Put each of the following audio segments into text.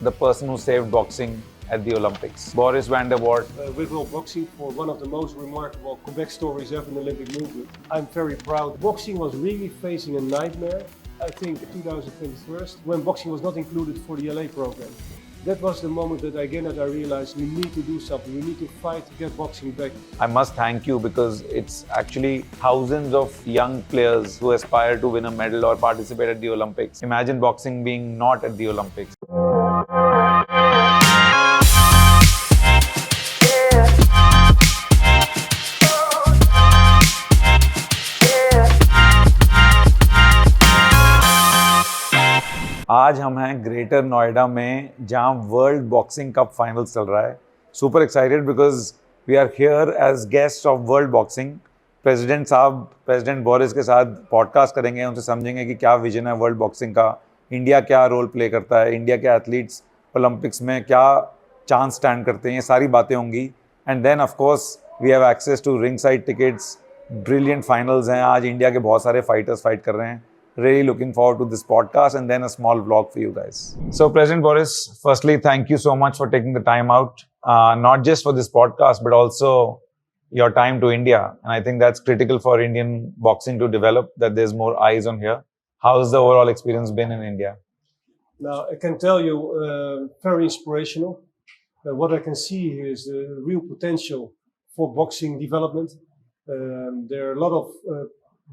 the person who saved boxing at the Olympics. Boris van der Voort. With world boxing for one of the most remarkable comeback stories ever in the Olympic movement. I'm very proud. Boxing was really facing a nightmare, I think 2021, when boxing was not included for the LA program. That was the moment that I realized we need to do something. We need to fight to get boxing back. I must thank you because it's actually thousands of young players who aspire to win a medal or participate at the Olympics. Imagine boxing being not at the Olympics. आज हम हैं greater Noida में जहां world boxing cup finals चल रहा है. Super excited because we are here as guest of World Boxing. President Boris के साथ पॉडकास्ट करेंगे, उनसे समझेंगे कि क्या विजन है वर्ल्ड बॉक्सिंग का, इंडिया क्या रोल प्ले करता है, इंडिया के एथलीट्स ओलंपिक्स में क्या चांस स्टैंड करते हैं, ये सारी बातें होंगी. And then of course we have access to ringside tickets. Brilliant finals हैं आज, इंडिया के बहुत सारे फाइटर्स फाइट कर रहे हैं. Really looking forward to this podcast and then a small vlog for you guys. So President Boris, firstly, thank you so much for taking the time out, not just for this podcast, but also your time to India. And I think that's critical for Indian boxing to develop, that there's more eyes on here. How's the overall experience been in India? Now, I can tell you, very inspirational. What I can see here is the real potential for boxing development. There are a lot of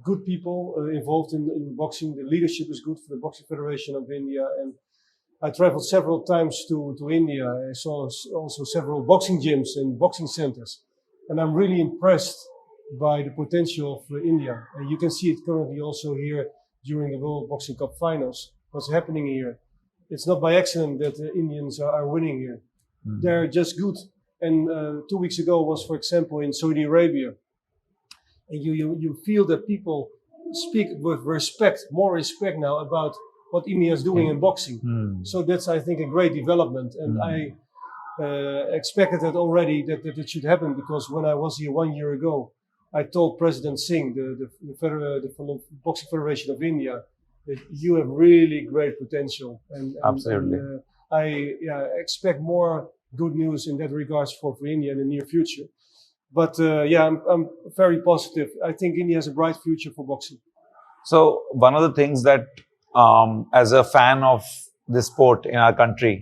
good people involved in boxing. The leadership is good for the Boxing Federation of India, and I traveled several times to India. I saw also several boxing gyms and boxing centers, and I'm really impressed by the potential of India. And you can see it currently also here during the World Boxing Cup finals. What's happening here? It's not by accident that the Indians are winning here. Mm-hmm. They're just good. And 2 weeks ago was, for example, in Saudi Arabia. And you feel that people speak with respect, more respect now about what India is doing in boxing. So that's, I think, a great development. And I expected that already that it should happen, because when I was here 1 year ago, I told President Singh, the Boxing Federation of India, that you have really great potential. Absolutely. And, I expect more good news in that regards for India in the near future. But I'm very positive. I think India has a bright future for boxing. So one of the things that, as a fan of this sport in our country,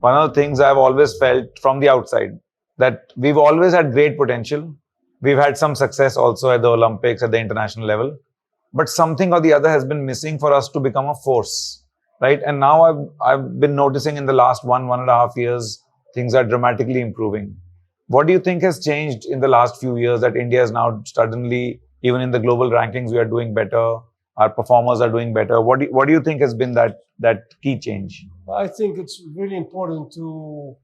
one of the things I've always felt from the outside, that we've always had great potential. We've had some success also at the Olympics, at the international level. But something or the other has been missing for us to become a force, right? And now I've been noticing in the last 1.5 years, things are dramatically improving. What do you think has changed in the last few years that India is now suddenly, even in the global rankings, we are doing better, our performers are doing better? What do you think has been that key change? I think it's really important to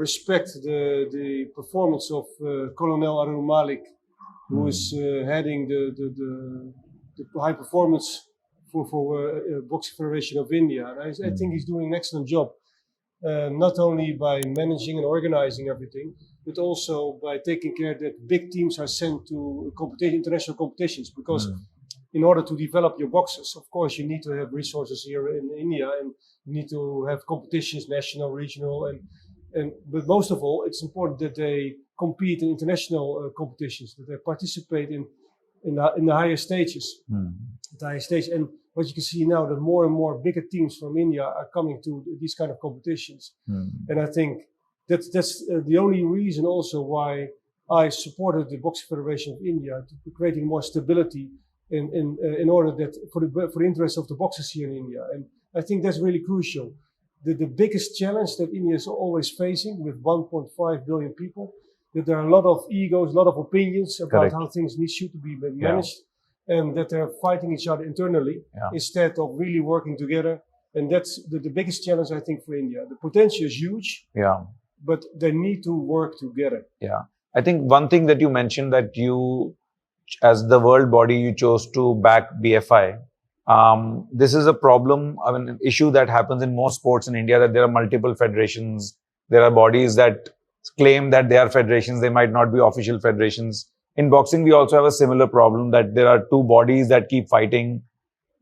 respect the performance of Colonel Arun Malik, who is heading the high performance for Boxing Federation of India. And I think he's doing an excellent job. Not only by managing and organizing everything, but also by taking care that big teams are sent to international competitions. Because in order to develop your boxers, of course, you need to have resources here in India, and you need to have competitions, national, regional, but most of all, it's important that they compete in international competitions, that they participate in the higher stages. The higher stage. And what you can see now, that more and more bigger teams from India are coming to these kind of competitions. And I think that's the only reason also why I supported the Boxing Federation of India, to creating more stability in order that for the interest of the boxers here in India. And I think that's really crucial. The biggest challenge that India is always facing with 1.5 billion people, that there are a lot of egos, a lot of opinions about how things should be managed. And that they're fighting each other internally instead of really working together. And that's the biggest challenge, I think, for India. The potential is huge, but they need to work together. Yeah. I think one thing that you mentioned, that you, as the world body, you chose to back BFI. This is a problem, an issue that happens in most sports in India, that there are multiple federations. There are bodies that claim that they are federations. They might not be official federations. In boxing, we also have a similar problem, that there are two bodies that keep fighting.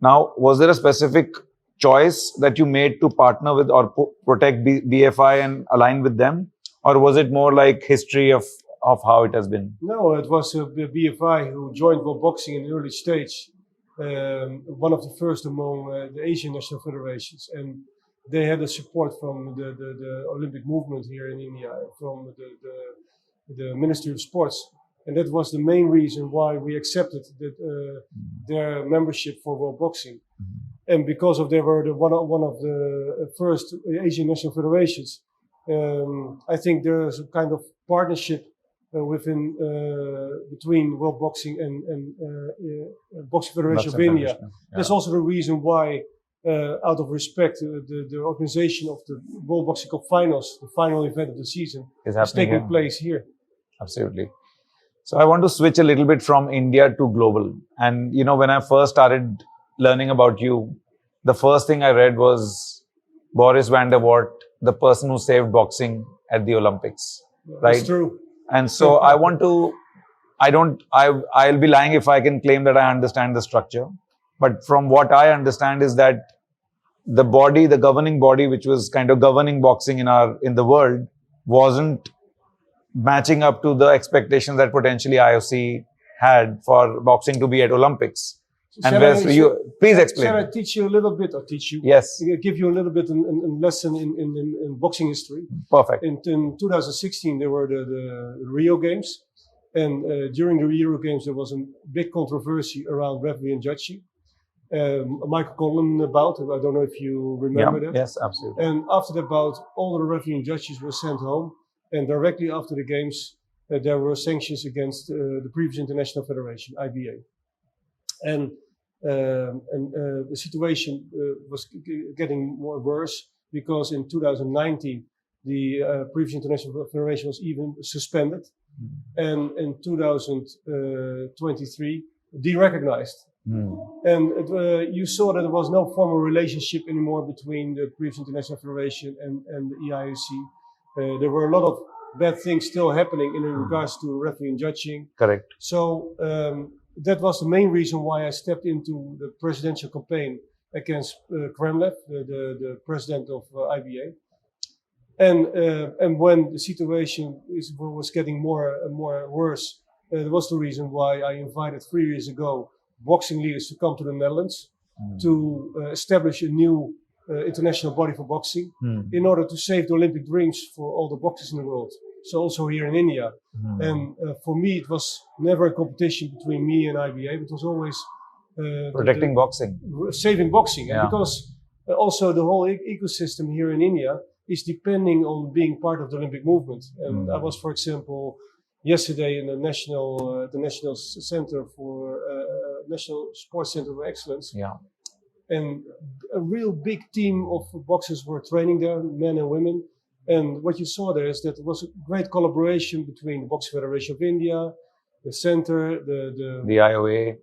Now, was there a specific choice that you made to partner with or protect BFI and align with them? Or was it more like history of how it has been? No, it was BFI who joined World Boxing in the early stage, one of the first among the Asian national federations, and they had the support from the Olympic movement here in India, from the Ministry of Sports, and that was the main reason why we accepted that, their membership for World Boxing. And because of they were one of the first Asian national federations, I think there's a kind of partnership between World Boxing and Boxing Federation of India. Yeah. That's also the reason why, out of respect, the organization of the World Boxing Cup finals, the final event of the season, is taking place here. Absolutely. So I want to switch a little bit from India to global. And you know, when I first started learning about you, the first thing I read was Boris van der Voort, the person who saved boxing at the Olympics. Right? That's true. And so I'll be lying if I can claim that I understand the structure. But from what I understand is that the governing body, which was kind of governing boxing in the world, wasn't matching up to the expectations that potentially IOC had for boxing to be at Olympics. Please explain. Shall I teach you a little bit, or teach you? Yes. Give you a little bit in lesson in boxing history. Perfect. In 2016, there were the Rio Games, and during the Rio Games, there was a big controversy around referee and judging. Michael Conlon bout, I don't know if you remember that. Yes, absolutely. And after the bout, all the referee and judges were sent home, and directly after the games, there were sanctions against the previous international federation, IBA. And the situation was getting more worse, because in 2019 the previous international federation was even suspended, and in 2023 derecognized. And you saw that there was no formal relationship anymore between the previous international federation and the EIOC. There were a lot of bad things still happening in regards to referee and judging. Correct. So that was the main reason why I stepped into the presidential campaign against Kremlev, the president of IBA. And when the situation was getting more and more worse, that was the reason why I invited 3 years ago boxing leaders to come to the Netherlands to establish a new international body for boxing in order to save the Olympic dreams for all the boxers in the world. So also here in India. And for me, it was never a competition between me and IBA. It was always protecting boxing, saving boxing. And because also the whole ecosystem here in India is depending on being part of the Olympic movement. And I was, for example, yesterday in the National Center for National Sports Center of Excellence. And a real big team of boxers were training there, men and women. And what you saw there is that there was a great collaboration between the Boxing Federation of India, the center, the IOA,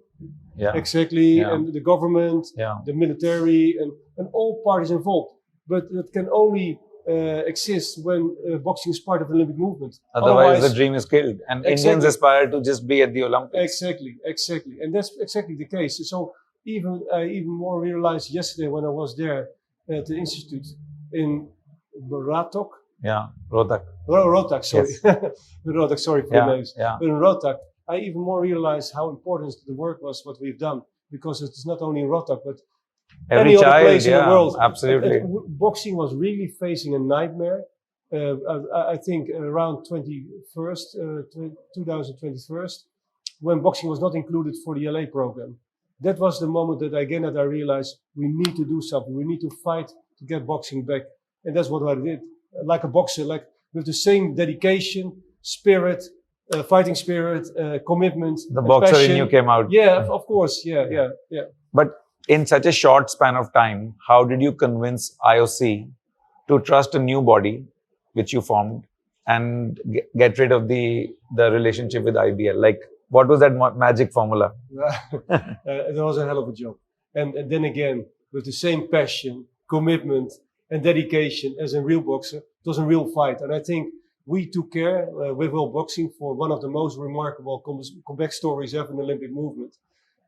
and the government, the military, and all parties involved. But it can only exist when boxing is part of the Olympic movement. Otherwise the dream is killed, and Indians aspire to just be at the Olympics. Exactly, and that's exactly the case. So I even more realized yesterday when I was there at the institute in Rohtak. Rohtak, sorry. Yes. Rohtak, sorry for the names. But in Rohtak, I even more realized how important the work was, what we've done, because it's not only in Rohtak, but any other place in the world. Absolutely. Boxing was really facing a nightmare. I think around 2021, when boxing was not included for the LA program. That was the moment that I realized we need to do something. We need to fight to get boxing back. And that's what I did. Like a boxer, like with the same dedication, spirit, fighting spirit, commitment. The boxer passion. In you came out. Yeah, of course. Yeah. But in such a short span of time, how did you convince IOC to trust a new body, which you formed, and get rid of the relationship with IBL? Like, what was that magic formula? It was a hell of a job. And then again, with the same passion, commitment, and dedication as a real boxer, it was a real fight. And I think we took care with World Boxing for one of the most remarkable comeback stories ever in the Olympic movement.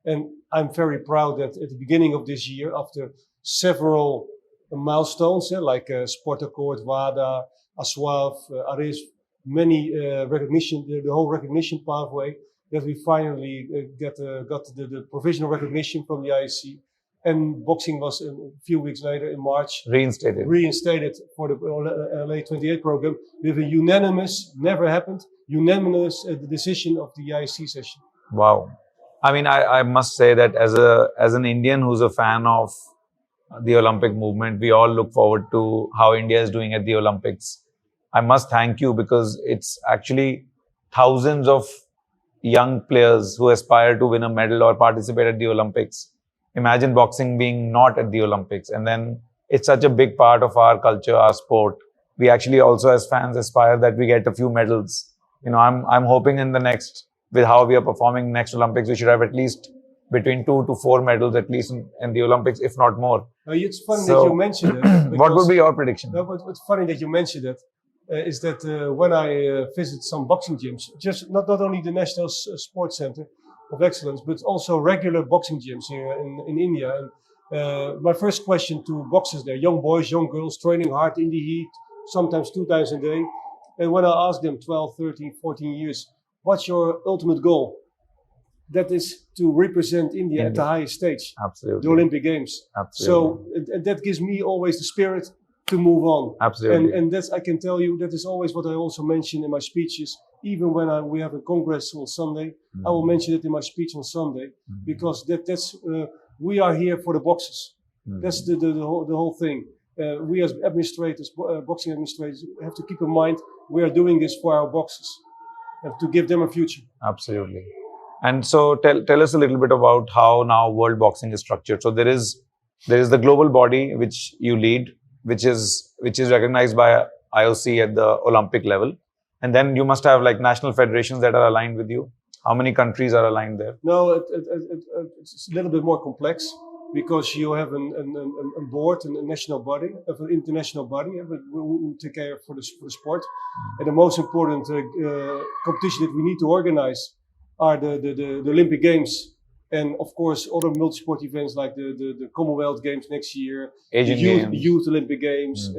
And I'm very proud that at the beginning of this year, after several milestones, like Sport Accord, WADA, ASWAF, ARIS, many recognition, the whole recognition pathway, that we finally got the provisional recognition from the IEC. And boxing was a few weeks later in March reinstated for the LA 28 program with a unanimous, never happened, unanimous decision of the IEC session. Wow. I mean, I must say that as an Indian who's a fan of the Olympic movement, we all look forward to how India is doing at the Olympics. I must thank you, because it's actually thousands of young players who aspire to win a medal or participate at the Olympics. Imagine boxing being not at the Olympics, and then it's such a big part of our culture, our sport. We actually also as fans aspire that we get a few medals. You know, I'm hoping in the next, with how we are performing next Olympics, we should have at least between 2 to 4 medals at least in the Olympics, if not more. It's funny that you mentioned it. What would be your prediction? What's funny that you mentioned it is that when I visit some boxing gyms, just not only the National Sports Center of Excellence, but also regular boxing gyms here in India. And my first question to boxers there, young boys, young girls, training hard in the heat, sometimes 2 times a day. And when I ask them 12, 13, 14 years, what's your ultimate goal? That is to represent India at the highest stage. Absolutely. The Olympic Games. Absolutely. So and that gives me always the spirit to move on. Absolutely. And that's, I can tell you, that is always what I also mention in my speeches. Even when we have a congress on Sunday, I will mention it in my speech on Sunday, because that's we are here for the boxers. That's the whole thing. We as administrators, boxing administrators, have to keep in mind we are doing this for our boxers, to give them a future. Absolutely. And so tell us a little bit about how now world boxing is structured. So there is the global body which you lead, which is recognized by IOC at the Olympic level. And then you must have like national federations that are aligned with you. How many countries are aligned there? No, it's a little bit more complex, because you have a board and a national body, an international body, who take care for the sport. And the most important competition that we need to organize are the Olympic Games. And of course, other multi-sport events like the Commonwealth Games next year, Asian Games, the Youth Olympic Games,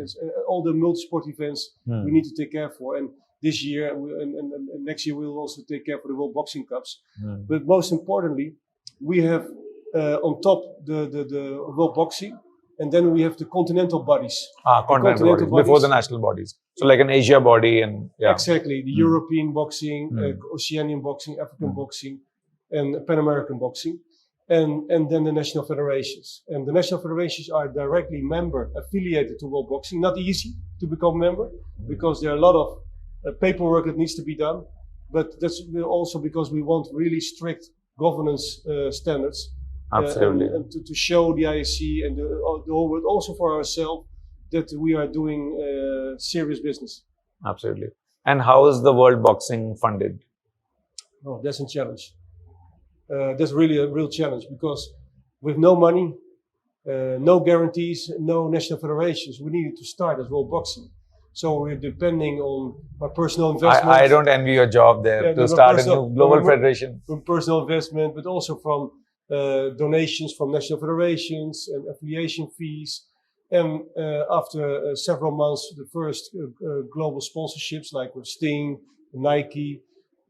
all the multi-sport events we need to take care for. And this year and next year we'll also take care for the World Boxing Cups. But most importantly, we have on top the World Boxing, and then we have the continental bodies. Continental bodies before the national bodies. So like an Asia body and exactly the European boxing, Oceanian boxing, African boxing, and Pan American boxing, and then the national federations. And the national federations are directly affiliated to World Boxing. Not easy to become member, because there are a lot of paperwork that needs to be done, but that's also because we want really strict governance standards. Absolutely. And to show the IEC and the whole world, also for ourselves, that we are doing serious business. Absolutely. And how is the world boxing funded? Oh, that's a challenge. That's really a real challenge, because with no money, no guarantees, no national federations, we needed to start as world boxing. So we're depending on our personal investment. I don't envy your job there to start a new global federation. From personal investment, but also from donations from national federations and affiliation fees. And after several months, the first global sponsorships, like with Sting, Nike,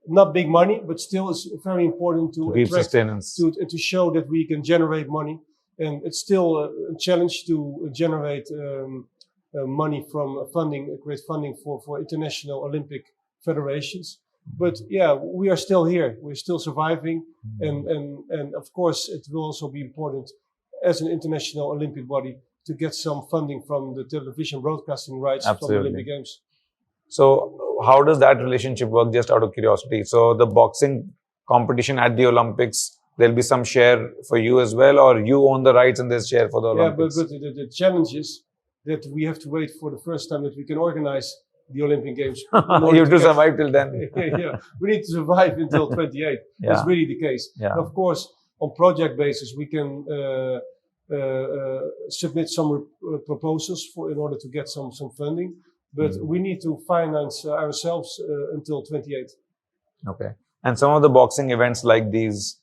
not big money, but still it's very important to attract, to show that we can generate money. And it's still a challenge to generate money from funding, create funding for international Olympic federations. But yeah, we are still here. We're still surviving. And of course, it will also be important as an international Olympic body to get some funding from the television broadcasting rights from the Olympic Games. So how does that relationship work, just out of curiosity? So the boxing competition at the Olympics, there'll be some share for you as well, or you own the rights and there's share for the Olympics? Yeah, but the challenge is that we have to wait for the first time that we can organize the Olympic Games. You have to survive till then. Yeah, we need to survive until 28. That's really the case. Of course, on project basis, we can submit some proposals in order to get some funding. But we need to finance ourselves until 28. Okay. And some of the boxing events like these,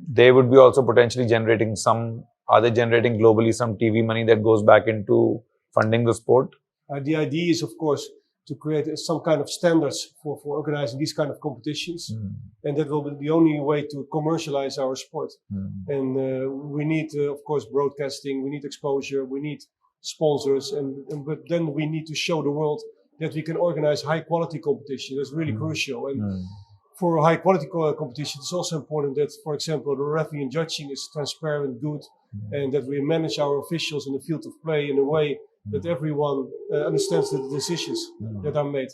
they would be also potentially generating some Are they generating globally some TV money that goes back into funding the sport? The idea is, of course, to create some kind of standards for organizing these kind of competitions. And that will be the only way to commercialize our sport. And we need, of course, broadcasting, we need exposure, we need sponsors, but then we need to show the world that we can organize high quality competition. That's really crucial. And for high quality competition, it's also important that, for example, the referee and judging is transparent, good, and that we manage our officials in the field of play in a way that everyone understands the decisions that are made,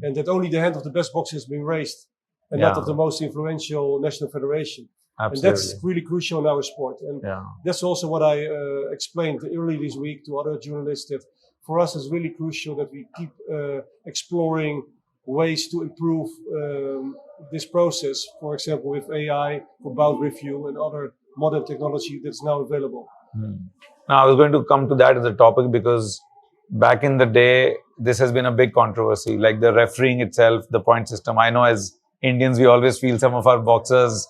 and that only the hand of the best boxer has been raised, and not of the most influential national federation. Absolutely. And that's really crucial in our sport. And that's also what I explained early this week to other journalists, that for us it's really crucial that we keep exploring ways to improve this process, for example, with AI, for bout review and other modern technology that's now available. Now, I was going to come to that as a topic because back in the day, this has been a big controversy, like the refereeing itself, the point system. I know as Indians, we always feel some of our boxers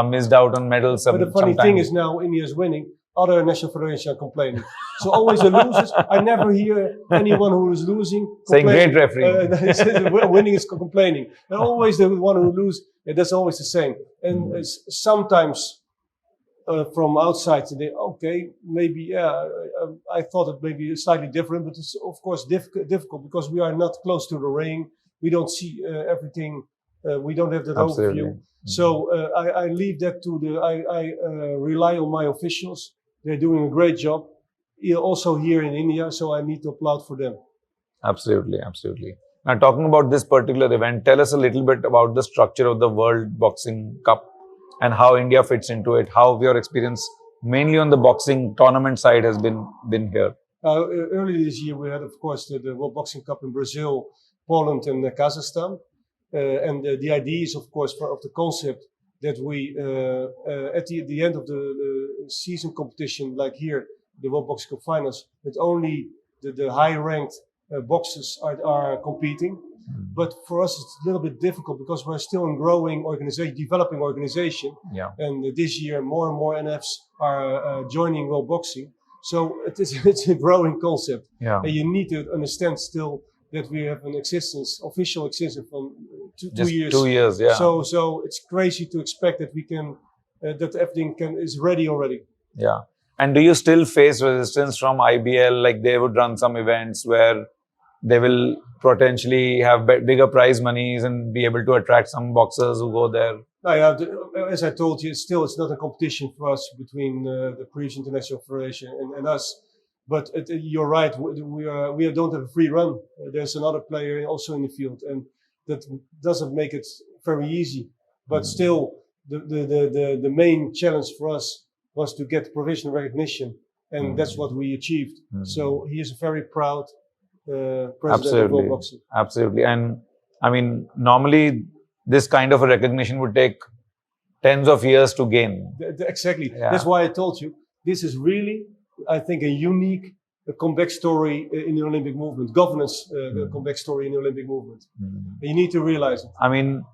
missed out on medals. But the funny thing is now India is winning, other national federations are complaining. So always the losers, I never hear anyone who is losing saying great refereeing. Winning is complaining. And always the one who loses, that's always the same. And sometimes from outside today, okay, maybe, I thought it may be slightly different, but it's of course difficult because we are not close to the ring. We don't see everything. We don't have that overview. So I leave that to I rely on my officials. They're doing a great job, also here in India. So I need to applaud for them. Absolutely, absolutely. Now, talking about this particular event, tell us a little bit about the structure of the World Boxing Cup and how India fits into it. How your experience, mainly on the boxing tournament side, has been here. Earlier this year, we had, of course, the World Boxing Cup in Brazil, Poland, and Kazakhstan. And the idea is, of course, of the concept that we, at the end of the season competition, like here, the World Boxing Cup finals, that only the high-ranked boxers are competing. But for us, it's a little bit difficult because we're still a growing organization, developing organization. And this year, more and more NFs are joining World Boxing. So it's a growing concept. And you need to understand still that we have an official existence from 2 years. 2 years, yeah. So it's crazy to expect that we can, that everything is ready already. Yeah. And do you still face resistance from IBL? Like they would run some events where they will potentially have bigger prize monies and be able to attract some boxers who go there. As I told you, it's not a competition for us between the previous international federation and us. But you're right, we don't have a free run. There's another player also in the field, and that doesn't make it very easy. But still, the main challenge for us was to get provisional recognition, and that's what we achieved. So he is a very proud president of World Boxing. Absolutely. And I mean, normally this kind of a recognition would take tens of years to gain. Exactly. That's why I told you, this is really, I think, a unique comeback story in the Olympic movement, governance comeback story in the Olympic movement. You need to realize it. I mean,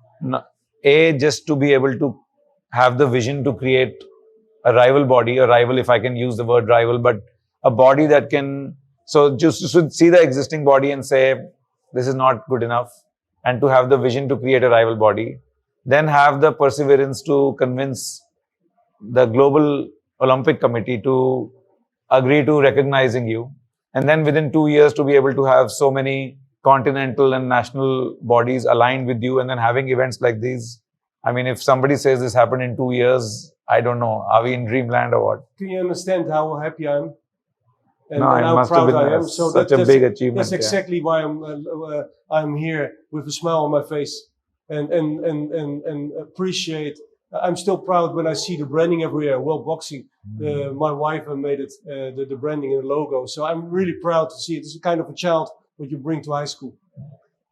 just to be able to have the vision to create a rival, if I can use the word rival, but a body that can, so just to see the existing body and say, this is not good enough, and to have the vision to create a rival body, then have the perseverance to convince the Global Olympic Committee to agree to recognizing you, and then within 2 years to be able to have so many continental and national bodies aligned with you, and then having events like these. I mean, if somebody says this happened in 2 years, I don't know, are we in dreamland or what? Can you understand how happy I am? And how proud I am. So such a big achievement. That's exactly why I'm here with a smile on my face and appreciate. I'm still proud when I see the branding everywhere. World Boxing, my wife made it, the branding and the logo. So I'm really proud to see it. It's a kind of a child what you bring to high school.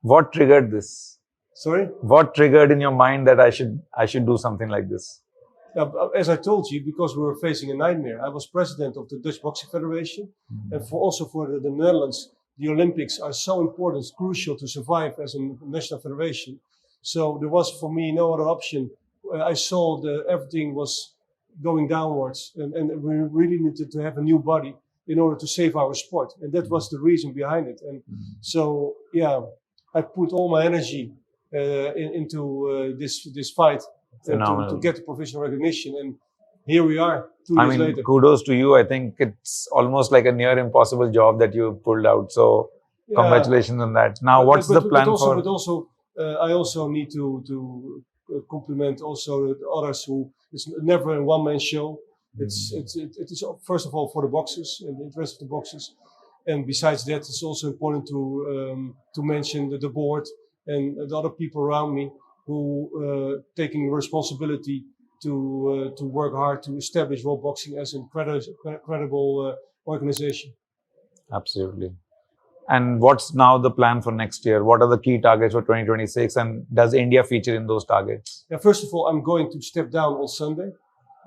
What triggered this? Sorry? What triggered in your mind that I should do something like this? As I told you, because we were facing a nightmare. I was president of the Dutch Boxing Federation, and also for the Netherlands, the Olympics are so important, it's crucial to survive as a national federation. So there was for me no other option. I saw that everything was going downwards, and we really needed to have a new body in order to save our sport, and that was the reason behind it. And so, yeah, I put all my energy into this fight to get the professional recognition, and here we are 2 years later. Kudos to you. I think it's almost like a near impossible job that you pulled out. So, congratulations on that. Now, what's the plan for? But also, I also need to compliment also the others who it's never a one-man show. It is first of all for the boxers and the interest of the boxers, and besides that, it's also important to mention the board and the other people around me who taking responsibility to work hard to establish world boxing as a credible organization. Absolutely. And what's now the plan for next year? What are the key targets for 2026? And does India feature in those targets? Yeah, first of all, I'm going to step down on Sunday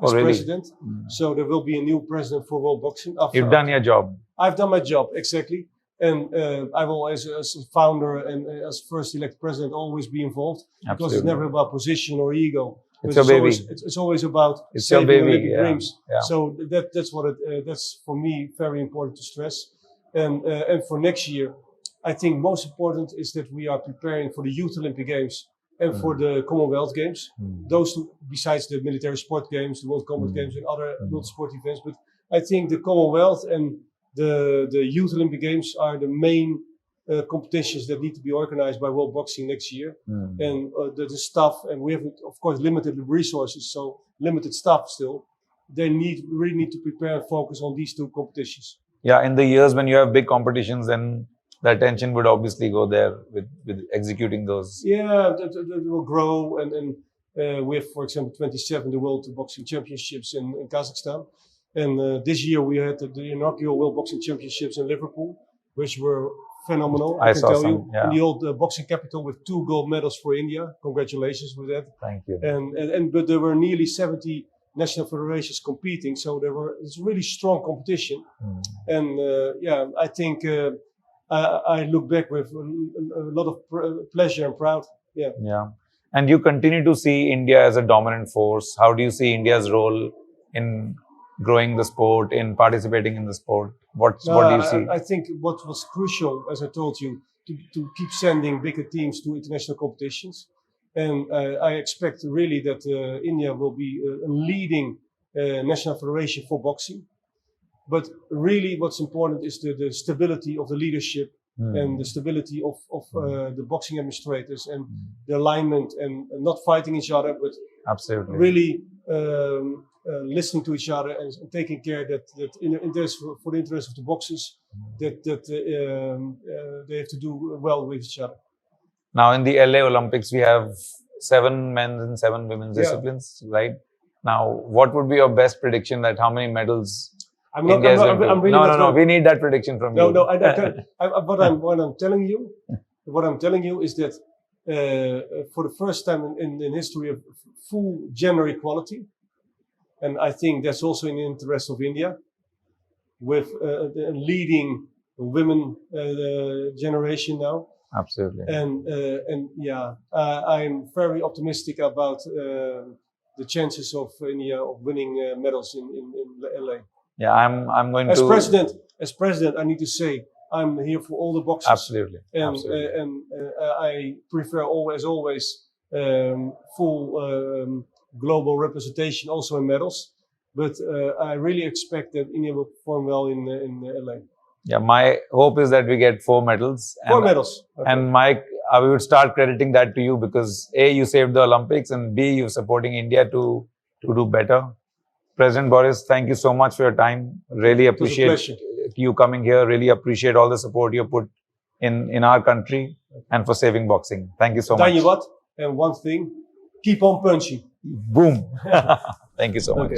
as president. So there will be a new president for world boxing. You've done your job. I've done my job, exactly. And I will, as a founder and as first elected president, always be involved. Absolutely. Because it's never about position or ego. It's your baby. It's always about saving Olympic dreams. Yeah. So that's what that's for me very important to stress. And for next year, I think most important is that we are preparing for the Youth Olympic Games and for the Commonwealth Games. Those two, besides the military sport games, the World Combat Games and other multi-sport events. But I think the Commonwealth and the Youth Olympic Games are the main competitions that need to be organized by World Boxing next year. And the staff, and we have, of course, limited resources, so limited staff still. They really need to prepare and focus on these two competitions. Yeah, in the years when you have big competitions, then the attention would obviously go there with executing those. Yeah, that will grow. And we have, for example, 27 the World Boxing Championships in Kazakhstan. And this year we had the inaugural World Boxing Championships in Liverpool, which were phenomenal. I can tell you. Yeah. In the old boxing capital with 2 gold medals for India. Congratulations with that. Thank you. But there were nearly 70 national federations competing, so it's really strong competition. And I think I look back with a lot of pleasure and proud. Yeah. Yeah. And you continue to see India as a dominant force. How do you see India's role in growing the sport, in participating in the sport? What do you see? I think what was crucial, as I told you, to keep sending bigger teams to international competitions. And I expect really that India will be a leading national federation for boxing. But really what's important is the stability of the leadership and the stability of the boxing administrators and the alignment and not fighting each other, but absolutely really listening to each other and taking care that in the interest for the interest of the boxers, that they have to do well with each other. Now in the LA Olympics, we have 7 men's and 7 women's disciplines, right? Now, what would be your best prediction that how many medals India is going to? No, we need that prediction from you. What I'm telling you is that for the first time in history of full gender equality, and I think that's also in the interest of India, with the leading women generation now. Absolutely. And I'm very optimistic about the chances of India of winning medals in LA. Yeah, I'm going as president, I need to say I'm here for all the boxers. Absolutely. And I prefer always full global representation also in medals. But I really expect that India will perform well in LA. Yeah, my hope is that we get 4 medals. 4 medals. Okay. And Mike, I would start crediting that to you because A, you saved the Olympics, and B, you're supporting India to do better. President Boris, thank you so much for your time. Really appreciate you coming here. Really appreciate all the support you put in our country and for saving boxing. Thank you so much. Dhanyavad. And one thing, keep on punching. Boom. Thank you so much. Okay.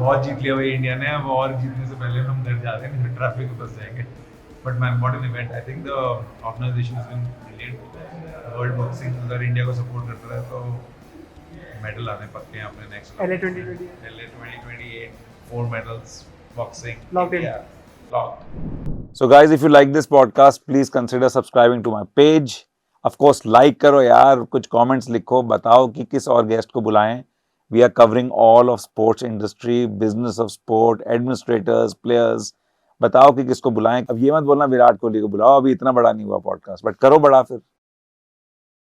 बहुत जीत लिया भाई India ने, अब और जीतने से पहले हम घर जा रहे हैं, नहीं ट्रैफिक में फंस जाएंगे. But man, what an event. I think the organisation is been brilliant. World Boxing अगर इंडिया को सपोर्ट करता है तो मेडल आने पक्के हैं अपने next LA 2028. LA 2028 4 medals boxing Locked in. India. Locked. So guys, if you like this podcast, please consider subscribing to my page. Of course, like करो यार, कुछ comments लिखो, बताओ कि किस और गेस्ट को बुलाएं. We are covering all of sports industry, business of sport, administrators, players. बताओ कि किसको बुलाएं. अब ये मत बोलना विराट कोहली को बुलाओ, अभी इतना बड़ा नहीं हुआ पॉडकास्ट, बट करो बड़ा फिर.